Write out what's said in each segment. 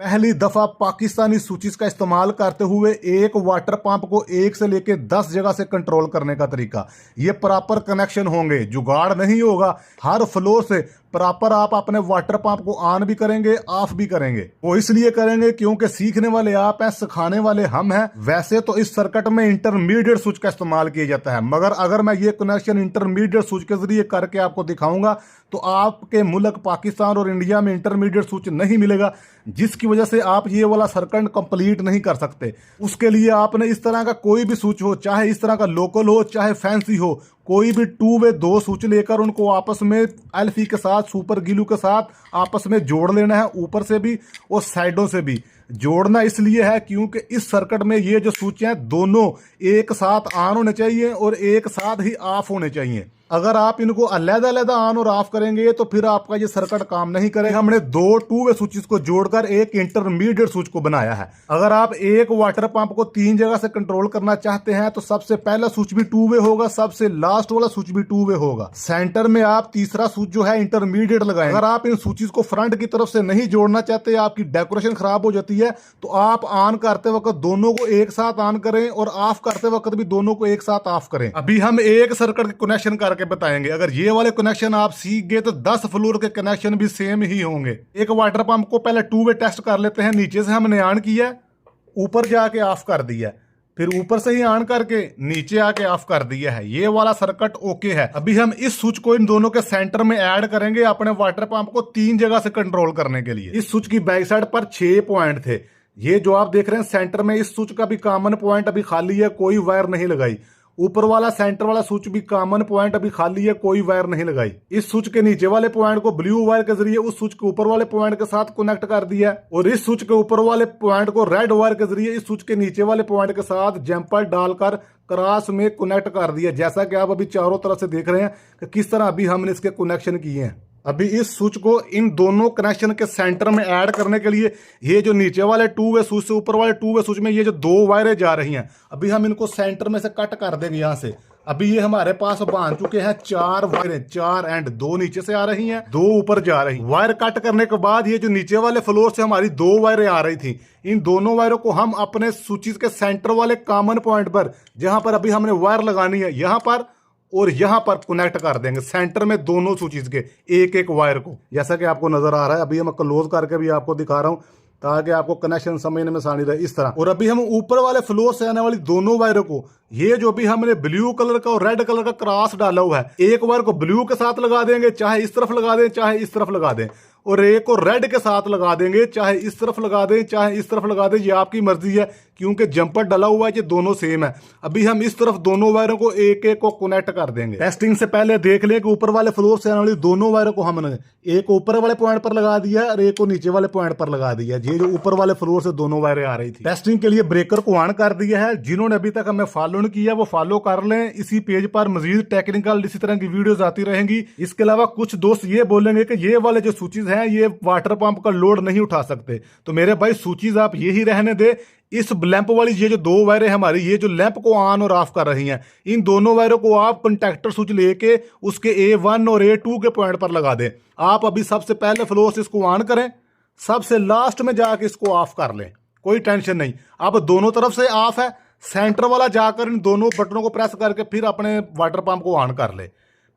पहली दफा पाकिस्तानी स्विचेस का इस्तेमाल करते हुए एक वाटर पंप को 1 से लेकर 10 जगह से कंट्रोल करने का तरीका। ये प्रॉपर कनेक्शन होंगे, जुगाड़ नहीं होगा। हर फ्लोर से प्रॉपर आप अपने वाटर पंप को ऑन भी करेंगे, ऑफ भी करेंगे। वो इसलिए करेंगे क्योंकि सीखने वाले आप हैं, सिखाने वाले हम हैं। वैसे तो इस सर्किट में इंटरमीडिएट स्विच का इस्तेमाल किया जाता है, मगर अगर मैं ये कनेक्शन इंटरमीडिएट स्विच के जरिए करके आपको दिखाऊंगा तो आपके मुल्क पाकिस्तान और इंडिया में इंटरमीडिएट स्विच नहीं मिलेगा, जिसकी वजह से आप ये वाला सर्किट कंप्लीट नहीं कर सकते। उसके लिए आपने इस तरह का कोई भी स्विच हो, चाहे इस तरह का लोकल हो चाहे फैंसी हो, कोई भी 2 वे 2 स्विच लेकर उनको आपस में एल्फी के साथ, सुपर ग्लू के साथ आपस में जोड़ लेना है। ऊपर से भी और साइडों से भी जोड़ना इसलिए है क्योंकि इस सर्किट में ये जो स्विच हैं दोनों एक साथ ऑन होने चाहिए और एक साथ ही ऑफ होने चाहिए। अगर आप इनको अलग-अलग ऑन और ऑफ करेंगे तो फिर आपका ये सर्किट काम नहीं करेगा। हमने 2 2 वे स्विचेस को जोड़कर एक इंटरमीडिएट स्विच को बनाया है। अगर आप एक वाटर पंप को 3 जगह से कंट्रोल करना चाहते हैं तो सबसे पहला स्विच भी 2 वे होगा, सबसे लास्ट वाला स्विच भी 2 वे होगा। सेंटर में आप तीसरा स्विच जो है इंटरमीडिएट लगाएंगे। अगर आप इन स्विचेस को फ्रंट की तरफ से नहीं जोड़ना चाहते, आपकी डेकोरेशन खराब हो जाती है, तो आप ऑन करते वक्त दोनों को एक साथ ऑन करें और ऑफ करते वक्त भी दोनों को एक साथ ऑफ करें। अभी हम एक सर्किट के कनेक्शन करके बताएंगे। अगर ये वाले कनेक्शन आप सीख गए तो 10 फ्लोर के कनेक्शन भी सेम ही होंगे। एक वाटर पंप को पहले 2 वे टेस्ट कर लेते हैं। नीचे से हमने ऑन किया, ऊपर जाके ऑफ कर दिया, फिर ऊपर से ही ऑन करके नीचे आके ऑफ कर दिया है। ये वाला सर्किट ओके है। अभी हम इस स्विच को इन दोनों के सेंटर में ऐड करेंगे अपने वाटर पंप को 3 जगह से कंट्रोल करने के लिए। इस स्विच की बैक साइड पर 6 पॉइंट थे। ये जो आप देख रहे हैं सेंटर में, इस स्विच का भी कॉमन पॉइंट अभी खाली है, कोई वायर नहीं लगाई। ऊपर वाला सेंटर वाला स्विच भी कॉमन पॉइंट अभी खाली है, कोई वायर नहीं लगाई। इस स्विच के नीचे वाले पॉइंट को ब्लू वायर के जरिए उस स्विच के ऊपर वाले पॉइंट के साथ कनेक्ट कर दिया और इस स्विच के ऊपर वाले पॉइंट को रेड वायर के जरिए इस स्विच के नीचे वाले पॉइंट के साथ जम्पर डालकर क्रॉस में कनेक्ट कर दिया। जैसा कि आप अभी चारों तरफ से देख रहे हैं कि किस तरह अभी हमने इसके कनेक्शन किए हैं। अभी इस स्विच को इन दोनों कनेक्शन के सेंटर में ऐड करने के लिए ये जो नीचे वाले 2 वे स्विच से ऊपर वाले 2 वे स्विच में ये जो 2 वायरें जा रही हैं, अभी हम इनको सेंटर में से कट कर देंगे यहाँ से। अभी ये हमारे पास बांध चुके हैं 4 वायरें, 4 एंड 2 नीचे से आ रही हैं, 2 ऊपर जा रही हैं। वायर कट करने के बाद ये जो नीचे वाले फ्लोर से हमारी 2 वायरें आ रही थी, इन दोनों वायरों को हम अपने स्विचेस के सेंटर वाले कॉमन पॉइंट पर, जहां पर अभी हमने वायर लगानी है, यहां पर और यहां पर कनेक्ट कर देंगे। सेंटर में दोनों स्विचेस के एक एक वायर को, जैसा कि आपको नजर आ रहा है। अभी मैं क्लोज करके भी आपको दिखा रहा हूं ताकि आपको कनेक्शन समझने में आसानी रहे। इस तरह। और अभी हम ऊपर वाले फ्लोर से आने वाली दोनों वायरों को, ये जो भी हमने ब्लू कलर का और रेड कलर का क्रॉस डाला हुआ है, एक वायर को ब्लू के साथ लगा देंगे, चाहे इस तरफ लगा दें चाहे इस तरफ लगा दें, और एक को रेड के साथ लगा देंगे, चाहे इस तरफ लगा दें चाहे इस तरफ लगा दें। ये आपकी मर्जी है क्योंकि जंपर डला हुआ है, ये दोनों सेम है। अभी हम इस तरफ दोनों वायरों को एक एक को कनेक्ट कर देंगे। टेस्टिंग से पहले देख लें कि ऊपर वाले फ्लोर से आने वाली दोनों वायरों को हमने एक ऊपर वाले पॉइंट पर लगा दिया और एक को नीचे वाले पॉइंट पर लगा दिया। ये जो ऊपर वाले फ्लोर से दोनों वायरें आ रही थी। टेस्टिंग के लिए ब्रेकर को ऑन कर दिया है। जिन्होंने अभी तक हमें फॉलो नहीं किया वो फॉलो कर लें। इसी पेज पर मजीद टेक्निकल इसी तरह की वीडियोस आती रहेंगी। इसके अलावा कुछ दोस्त ये बोलेंगे कि ये वाले जो स्विचेस हैं ये वाटर पंप का लोड नहीं उठा सकते, तो मेरे भाई स्विचेस आप यही रहने दे। इस लैंप वाली ये जो 2 वायरें हमारी, ये जो लैंप को ऑन और ऑफ कर रही हैं, इन दोनों वायरों को आप कंटैक्टर स्विच लेके उसके A1 और A2 के पॉइंट पर लगा दें। आप अभी सबसे पहले फ्लोर से इसको ऑन करें, सबसे लास्ट में जाके इसको ऑफ कर लें, कोई टेंशन नहीं। अब दोनों तरफ से ऑफ है, सेंटर वाला जाकर इन दोनों बटनों को प्रेस करके फिर अपने वाटर पंप को ऑन कर ले।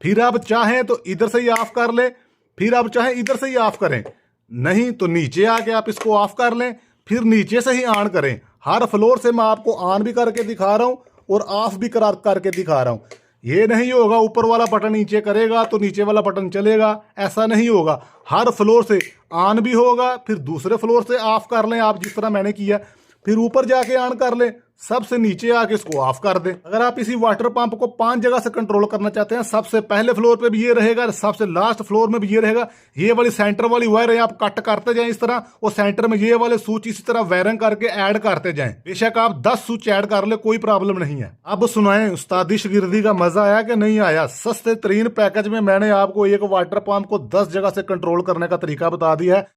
फिर आप चाहें तो इधर से ही ऑफ कर ले, फिर आप चाहें इधर से ही ऑफ करें, नहीं तो नीचे आके आप इसको ऑफ कर लें, फिर नीचे से ही ऑन करें। हर फ्लोर से मैं आपको ऑन भी करके दिखा रहा हूं और ऑफ भी करके दिखा रहा हूं। ये नहीं होगा ऊपर वाला बटन नीचे करेगा तो नीचे वाला बटन चलेगा, ऐसा नहीं होगा। हर फ्लोर से ऑन भी होगा, फिर दूसरे फ्लोर से ऑफ कर लें आप जिस तरह मैंने किया, फिर ऊपर जाके ऑन कर लें, सबसे नीचे आके इसको ऑफ कर दें। अगर आप इसी वाटर पंप को 5 जगह से कंट्रोल करना चाहते हैं, सबसे पहले फ्लोर पे भी ये रहेगा, सबसे लास्ट फ्लोर में भी ये रहेगा। ये वाली सेंटर वाली वायर आप कट करते जाएं इस तरह, और सेंटर में ये वाले स्विच इसी तरह वायरिंग करके ऐड करते जाएं। बेशक आप 10 स्विच ऐड कर ले, कोई प्रॉब्लम नहीं है। अब सुनाएं उस्तादी शागिर्दी का मजा आया कि नहीं आया। सस्ते तरीन पैकेज में मैंने आपको एक वाटर पंप को 10 जगह से कंट्रोल करने का तरीका बता दिया है।